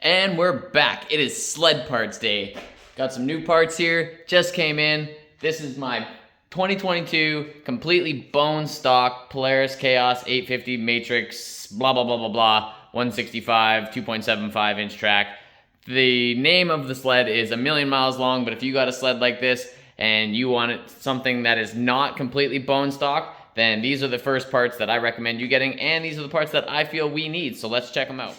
And we're back. It is sled parts day. Got some new parts here, just came in. This is my 2022 completely bone stock Polaris Khaos 850 Matryx, blah, blah, blah, blah, blah, 165, 2.75 inch track. The name of the sled is a million miles long, but if you got a sled like this and you want something that is not completely bone stock, then these are the first parts that I recommend you getting, and these are the parts that I feel we need, so let's check them out.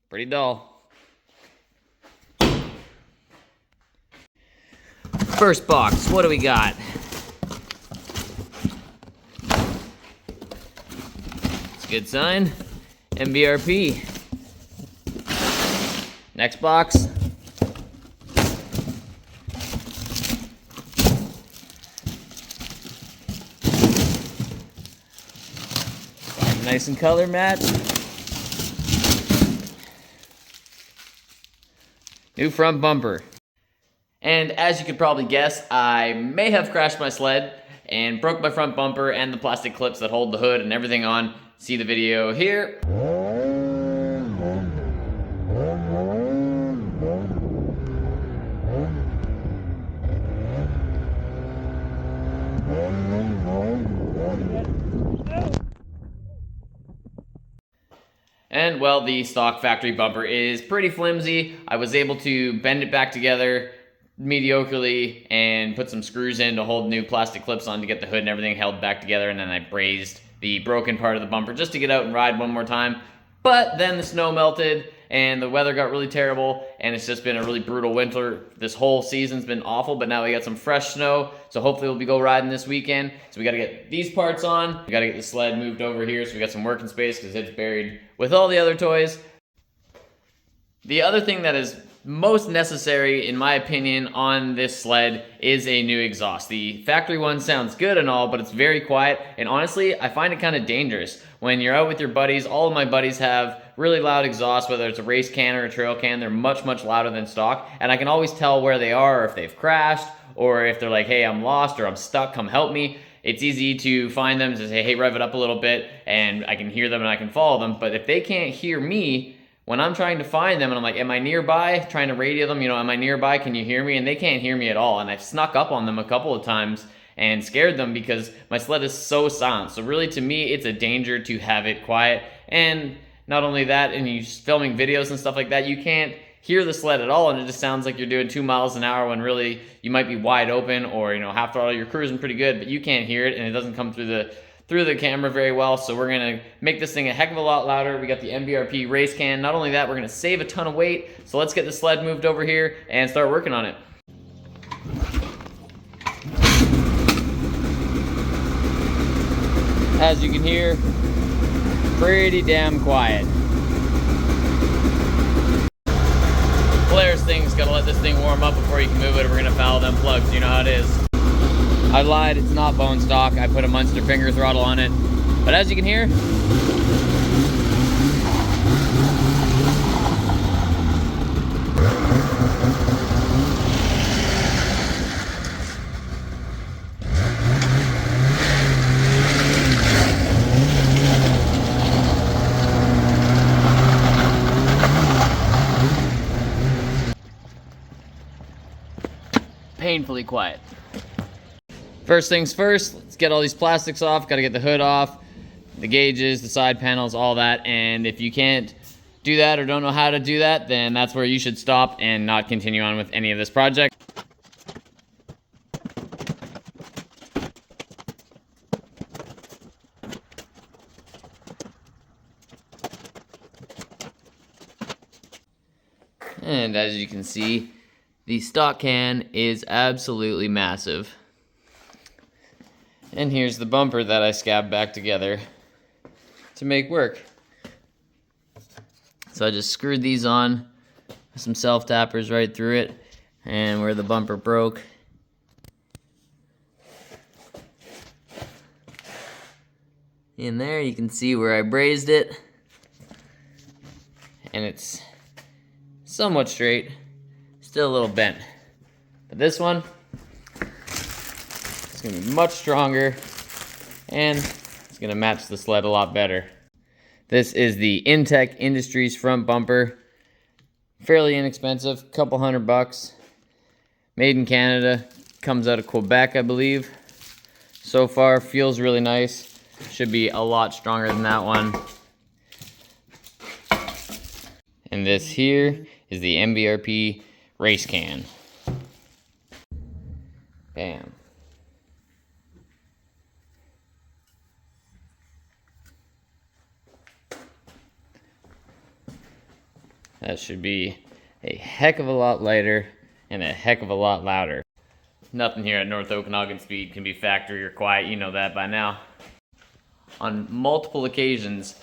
Pretty dull. First box, what do we got? It's a good sign. MBRP. Next box. Nice and color match. New front bumper. And as you could probably guess, I may have crashed my sled and broke my front bumper and the plastic clips that hold the hood and everything on. See the video here. And well, the stock factory bumper is pretty flimsy. I was able to bend it back together mediocrely and put some screws in to hold new plastic clips on to get the hood and everything held back together, and then I brazed the broken part of the bumper just to get out and ride one more time. But then the snow melted and the weather got really terrible, and it's just been a really brutal winter. This whole season's been awful, but now we got some fresh snow, so hopefully we'll be go riding this weekend. So we gotta get these parts on. We gotta get the sled moved over here so we got some working space because it's buried with all the other toys. The other thing that is most necessary, in my opinion, on this sled is a new exhaust. The factory one sounds good and all, but it's very quiet, and honestly, I find it kind of dangerous. When you're out with your buddies, all of my buddies have really loud exhaust, whether it's a race can or a trail can. They're much, much louder than stock, and I can always tell where they are, or if they've crashed, or if they're like, hey, I'm lost, or I'm stuck, come help me. It's easy to find them, to say, hey, rev it up a little bit, and I can hear them and I can follow them. But if they can't hear me, when I'm trying to find them and I'm like, am I nearby? Trying to radio them, am I nearby? Can you hear me? And they can't hear me at all. And I've snuck up on them a couple of times and scared them because my sled is so silent. So really, to me, it's a danger to have it quiet. And not only that, and you're filming videos and stuff like that, you can't hear the sled at all, and it just sounds like you're doing 2 miles an hour when really you might be wide open, or half throttle, you're cruising pretty good, but you can't hear it, and it doesn't come through the camera very well. So we're gonna make this thing a heck of a lot louder. We got the MBRP race can. Not only that, we're gonna save a ton of weight. So let's get the sled moved over here and start working on it. As you can hear, pretty damn quiet. Polaris thing's gotta let this thing warm up before you can move it, or we're gonna foul them plugs. You know how it is. I lied, it's not bone stock. I put a Munster finger throttle on it. But as you can hear, painfully quiet. First things first, let's get all these plastics off. Got to get the hood off, the gauges, the side panels, all that. And if you can't do that or don't know how to do that, then that's where you should stop and not continue on with any of this project. And as you can see, the stock can is absolutely massive. And here's the bumper that I scabbed back together to make work. So I just screwed these on with some self-tappers right through it, and where the bumper broke, in there you can see where I brazed it, and it's somewhat straight. still a little bent. But this one, it's gonna be much stronger, and it's gonna match the sled a lot better. This is the ITEK Industries front bumper. Fairly inexpensive, couple $100. Made in Canada, comes out of Quebec, I believe. So far, feels really nice. Should be a lot stronger than that one. And this here is the MBRP race can. Bam. That should be a heck of a lot lighter and a heck of a lot louder. Nothing here at North Okanagan Speed can be factory or quiet, you know that by now. On multiple occasions,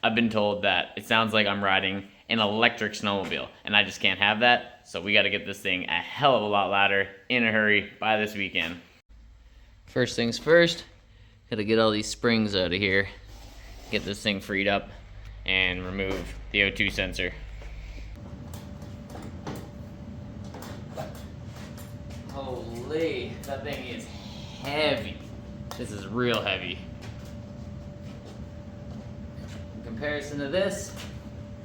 I've been told that it sounds like I'm riding an electric snowmobile, and I just can't have that, so we gotta get this thing a hell of a lot louder in a hurry by this weekend. First things first, gotta get all these springs out of here, get this thing freed up, and remove the O2 sensor. Holy, that thing is heavy. This is real heavy. In comparison to this,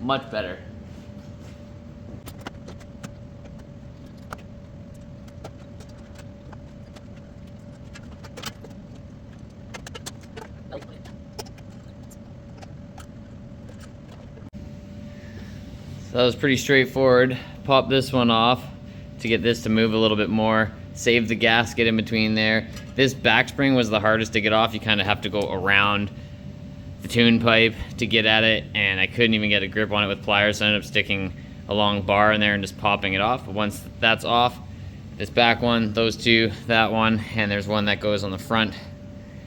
much better. So that was pretty straightforward. Pop this one off to get this to move a little bit more. Save the gasket in between there. This back spring was the hardest to get off. You kind of have to go around the tune pipe to get at it, and I couldn't even get a grip on it with pliers, so I ended up sticking a long bar in there and just popping it off. But once that's off, this back one, those two, that one, and there's one that goes on the front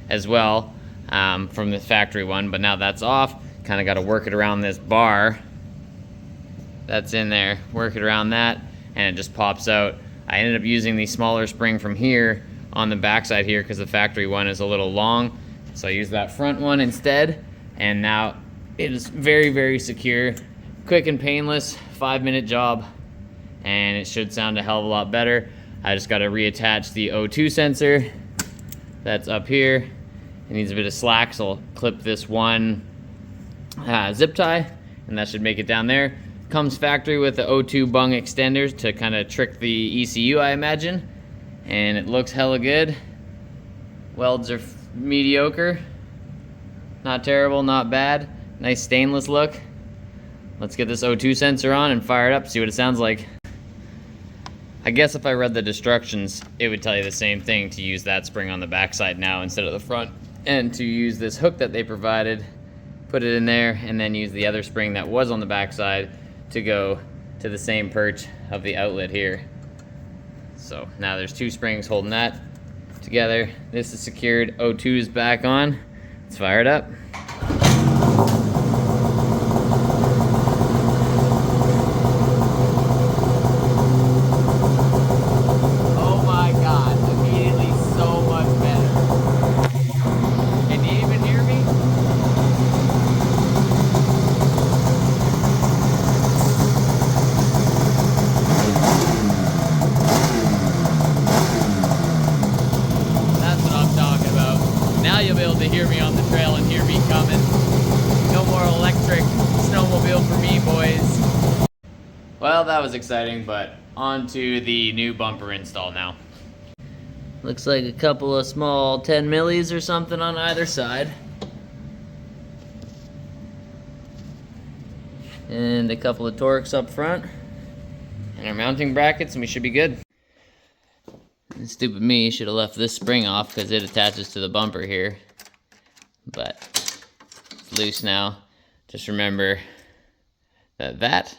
as well from the factory one, but now that's off. Kind of got to work it around this bar that's in there, work it around that, and it just pops out. I ended up using the smaller spring from here on the backside here because the factory one is a little long, so I used that front one instead, and now it is very, very secure, quick and painless, 5-minute job, and it should sound a hell of a lot better. I just got to reattach the O2 sensor that's up here. It needs a bit of slack, so I'll clip this one zip tie, and that should make it down there. Comes factory with the O2 bung extenders to kind of trick the ECU, I imagine, and it looks hella good. Welds are mediocre, not terrible, not bad. Nice stainless look. Let's get this O2 sensor on and fire it up, see what it sounds like. I guess if I read the instructions, it would tell you the same thing, to use that spring on the backside now instead of the front, and to use this hook that they provided, put it in there, and then use the other spring that was on the backside to go to the same perch of the outlet here. So now there's 2 springs holding that together. This is secured, O2 is back on. Let's fire it up. Oh my God, immediately so much better. Can you even hear me? Now you'll be able to hear me on the trail and hear me coming. No more electric snowmobile for me, boys. Well, that was exciting, but on to the new bumper install now. Looks like a couple of small 10 millis or something on either side. And a couple of Torx up front. And our mounting brackets, and we should be good. Stupid me, should have left this spring off because it attaches to the bumper here, but it's loose now. Just remember that that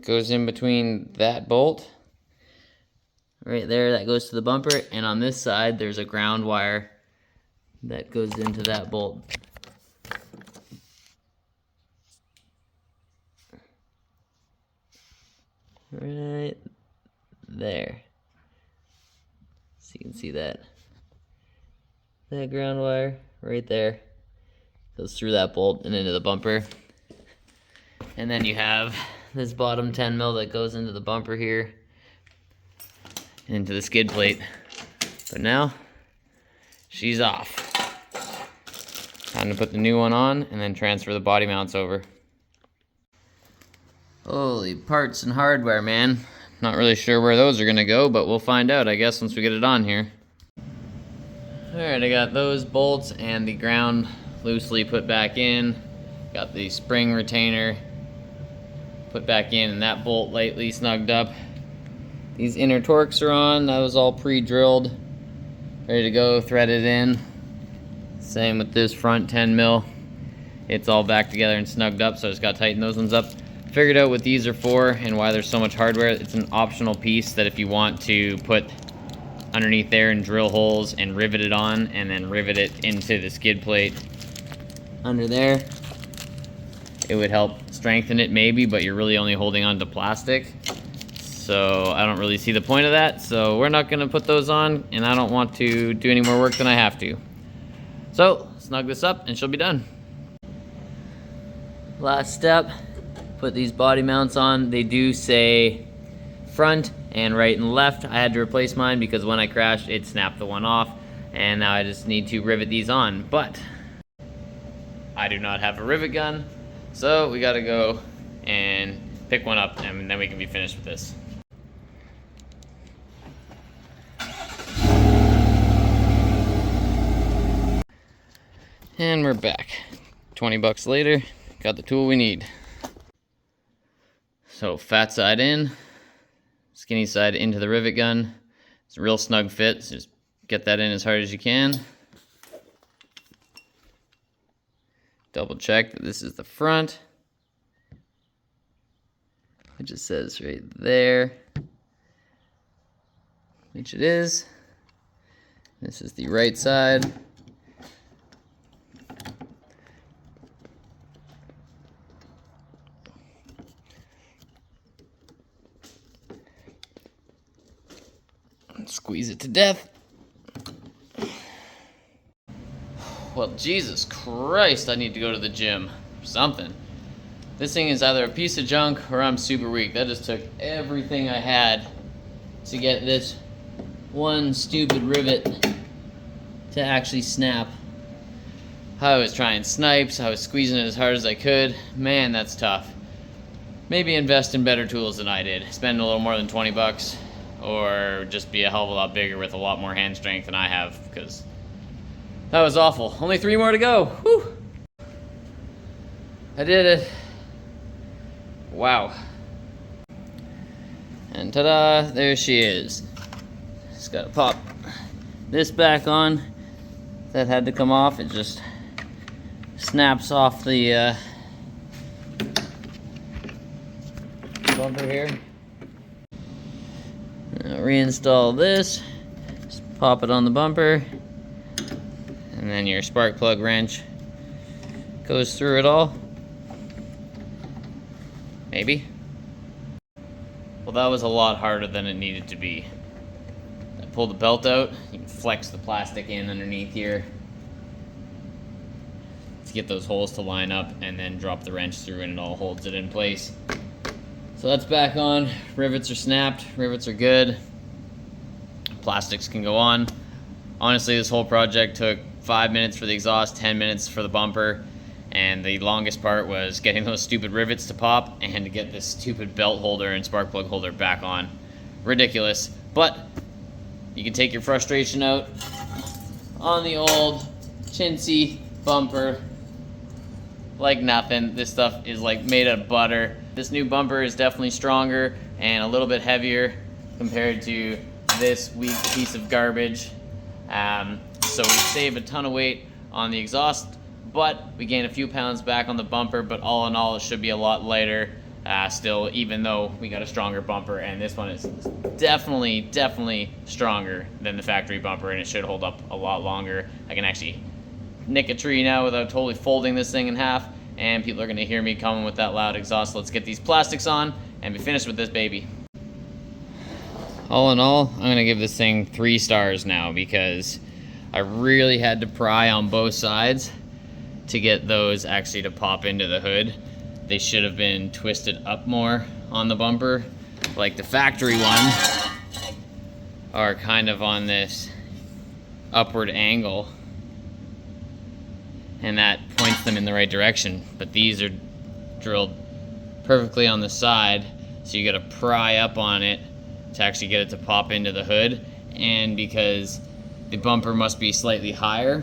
goes in between that bolt right there, that goes to the bumper, and on this side there's a ground wire that goes into that bolt. Right there. So you can see that ground wire right there goes through that bolt and into the bumper. And then you have this bottom 10 mil that goes into the bumper here. into the skid plate. But now, she's off. Time to put the new one on and then transfer the body mounts over. Holy parts and hardware, man. Not really sure where those are gonna go, but we'll find out, I guess, once we get it on here. Alright, I got those bolts and the ground loosely put back in. Got the spring retainer put back in, and that bolt lightly snugged up. These inner Torx are on. That was all pre-drilled, ready to go, threaded in. Same with this front 10 mil. It's all back together and snugged up, so I just got to tighten those ones up. Figured out what these are for and why there's so much hardware. It's an optional piece that if you want to put underneath there and drill holes and rivet it on, and then rivet it into the skid plate under there, it would help strengthen it maybe, but you're really only holding on to plastic. So I don't really see the point of that, so we're not gonna put those on, and I don't want to do any more work than I have to. So snug this up and she'll be done. Last step, put these body mounts on. They do say front and right and left. I had to replace mine because when I crashed it snapped the one off, and now I just need to rivet these on, but I do not have a rivet gun, so we gotta go and pick one up and then we can be finished with this. And we're back. 20 bucks later, got the tool we need. So fat side in, skinny side into the rivet gun. It's a real snug fit, so just get that in as hard as you can. Double check that this is the front, which it says right there, which it is. This is the right side. Squeeze it to death. Well, Jesus Christ, I need to go to the gym or something. This thing is either a piece of junk or I'm super weak. That just took everything I had to get this one stupid rivet to actually snap. I was trying snipes, I was squeezing it as hard as I could. Man, that's tough. Maybe invest in better tools than I did. Spend a little more than 20 bucks. Or just be a hell of a lot bigger with a lot more hand strength than I have, because that was awful. Only 3 more to go. Whew. I did it. Wow. And ta-da, there she is. Just gotta pop this back on. That had to come off. It just snaps off the bumper here. Reinstall this, just pop it on the bumper, and then your spark plug wrench goes through it all. Maybe. Well, that was a lot harder than it needed to be. I pulled the belt out, you can flex the plastic in underneath here to get those holes to line up, and then drop the wrench through and it all holds it in place. So that's back on. Rivets are snapped, rivets are good. Plastics can go on. Honestly, this whole project took 5 minutes for the exhaust, 10 minutes for the bumper, and the longest part was getting those stupid rivets to pop and to get this stupid belt holder and spark plug holder back on. Ridiculous, but you can take your frustration out on the old chintzy bumper like nothing. This stuff is like made out of butter. This new bumper is definitely stronger and a little bit heavier compared to this weak piece of garbage. So we save a ton of weight on the exhaust, but we gain a few pounds back on the bumper, but all in all it should be a lot lighter still, even though we got a stronger bumper, and this one is definitely stronger than the factory bumper, and it should hold up a lot longer. I can actually nick a tree now without totally folding this thing in half, and people are going to hear me coming with that loud exhaust. Let's get these plastics on and be finished with this baby. All in all, I'm going to give this thing 3 stars now, because I really had to pry on both sides to get those actually to pop into the hood. They should have been twisted up more on the bumper, like the factory one. are kind of on this upward angle, and that points them in the right direction. But these are drilled perfectly on the side, so you got to pry up on it to actually get it to pop into the hood. And because the bumper must be slightly higher,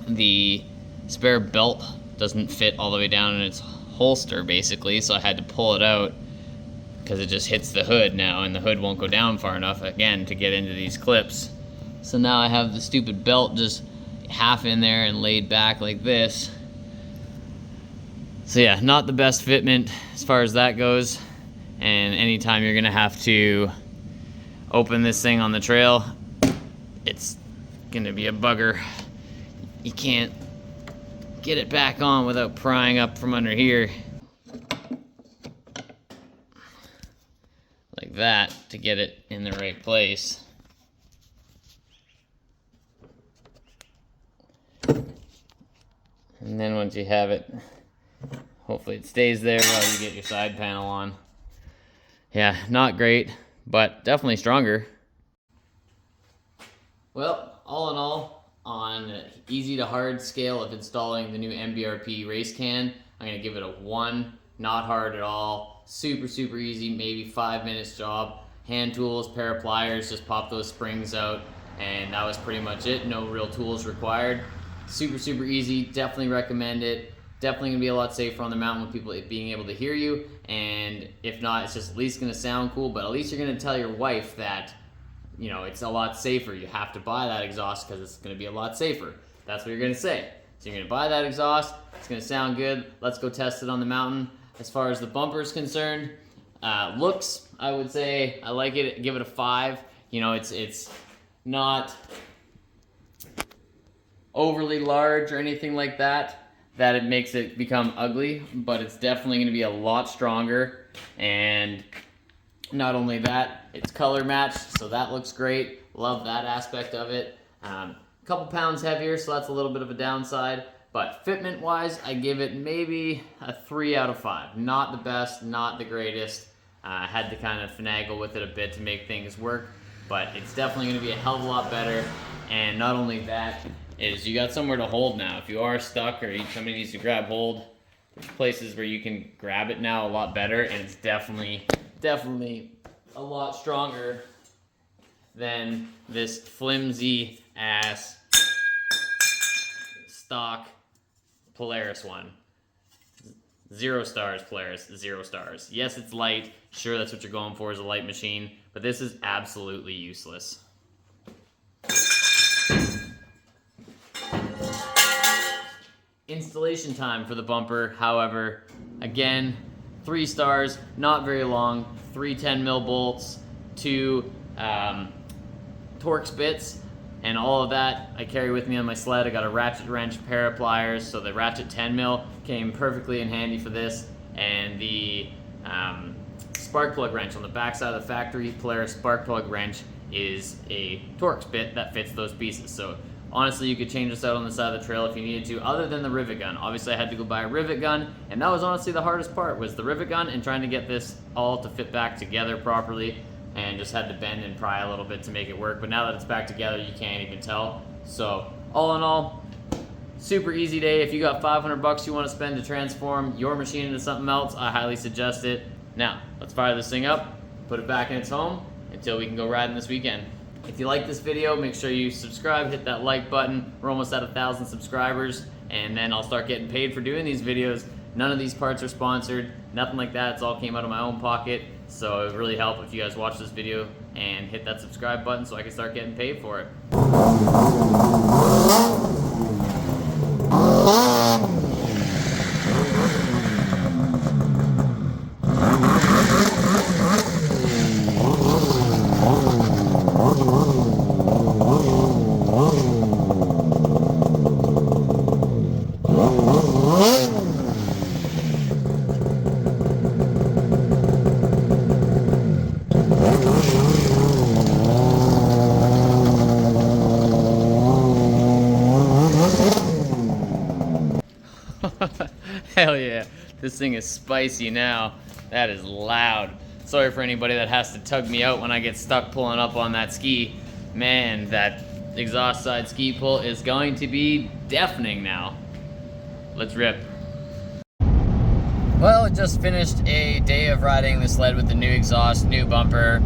the spare belt doesn't fit all the way down in its holster basically, so I had to pull it out because it just hits the hood now, and the hood won't go down far enough again to get into these clips. So now I have the stupid belt just half in there and laid back like this. So yeah, not the best fitment as far as that goes. And anytime you're gonna have to open this thing on the trail, it's gonna be a bugger. You can't get it back on without prying up from under here like that to get it in the right place. And then once you have it, hopefully it stays there while you get your side panel on. Yeah, not great, but definitely stronger. Well, all in all, on an easy to hard scale of installing the new MBRP race can, I'm gonna give it a 1. Not hard at all, super easy, maybe 5 minutes job. Hand tools, pair of pliers, just pop those springs out, and that was pretty much it. No real tools required. Super easy, definitely recommend it. Definitely gonna be a lot safer on the mountain with people being able to hear you, and if not, it's just at least gonna sound cool, but at least you're gonna tell your wife that, you know, it's a lot safer. You have to buy that exhaust because it's gonna be a lot safer. That's what you're gonna say. So you're gonna buy that exhaust, it's gonna sound good, let's go test it on the mountain. As far as the bumper is concerned, looks, I would say, I like it, give it a 5. You know, it's not overly large or anything like that it makes it become ugly, but it's definitely going to be a lot stronger. And not only that, it's color matched, so that looks great. Love that aspect of it. A couple pounds heavier, so that's a little bit of a downside, but fitment wise, I give it maybe a 3 out of 5. Not the best, not the greatest. I had to kind of finagle with it a bit to make things work, but it's definitely going to be a hell of a lot better. And not only that, is you got somewhere to hold now. If you are stuck or somebody needs to grab hold, there's places where you can grab it now a lot better, and it's definitely a lot stronger than this flimsy ass stock Polaris one. 0 stars, Polaris, 0 stars. Yes, it's light. Sure, that's what you're going for, is a light machine, but this is absolutely useless. Installation time for the bumper, however, again, 3 stars, not very long. 3 10mm bolts, 2 Torx bits, and all of that I carry with me on my sled. I got a ratchet wrench, pair of pliers, so the ratchet 10mm came perfectly in handy for this, and the spark plug wrench on the back side of the factory Polaris spark plug wrench is a Torx bit that fits those pieces. So honestly, you could change this out on the side of the trail if you needed to, other than the rivet gun. Obviously, I had to go buy a rivet gun, and that was honestly the hardest part, was the rivet gun and trying to get this all to fit back together properly, and just had to bend and pry a little bit to make it work. But now that it's back together, you can't even tell. So all in all, super easy day. If you got $500 you want to spend to transform your machine into something else, I highly suggest it. Now, let's fire this thing up, put it back in its home until we can go riding this weekend. If you like this video, make sure you subscribe, hit that like button. We're almost at 1,000 subscribers, and then I'll start getting paid for doing these videos. None of these parts are sponsored, nothing like that. It's all came out of my own pocket, so it would really help if you guys watch this video and hit that subscribe button so I can start getting paid for it. Hell yeah, this thing is spicy now. That is loud. Sorry for anybody that has to tug me out when I get stuck pulling up on that ski. Man, that exhaust side ski pull is going to be deafening now. Let's rip. Well, I just finished a day of riding the sled with the new exhaust, new bumper.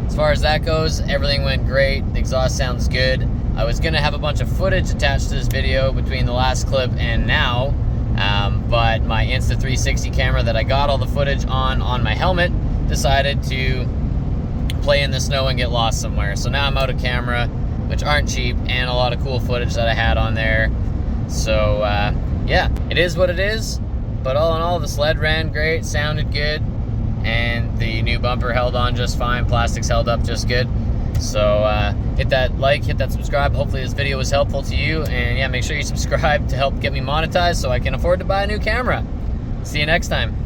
As far as that goes, everything went great. The exhaust sounds good. I was gonna have a bunch of footage attached to this video between the last clip and now, but my Insta360 camera that I got all the footage on my helmet decided to play in the snow and get lost somewhere. So now I'm out of camera, which aren't cheap, and a lot of cool footage that I had on there. So yeah, it is what it is. But all in all, the sled ran great, sounded good, and the new bumper held on just fine. Plastics held up just good. So hit that like, hit that subscribe. Hopefully this video was helpful to you. And yeah, make sure you subscribe to help get me monetized so I can afford to buy a new camera. See you next time.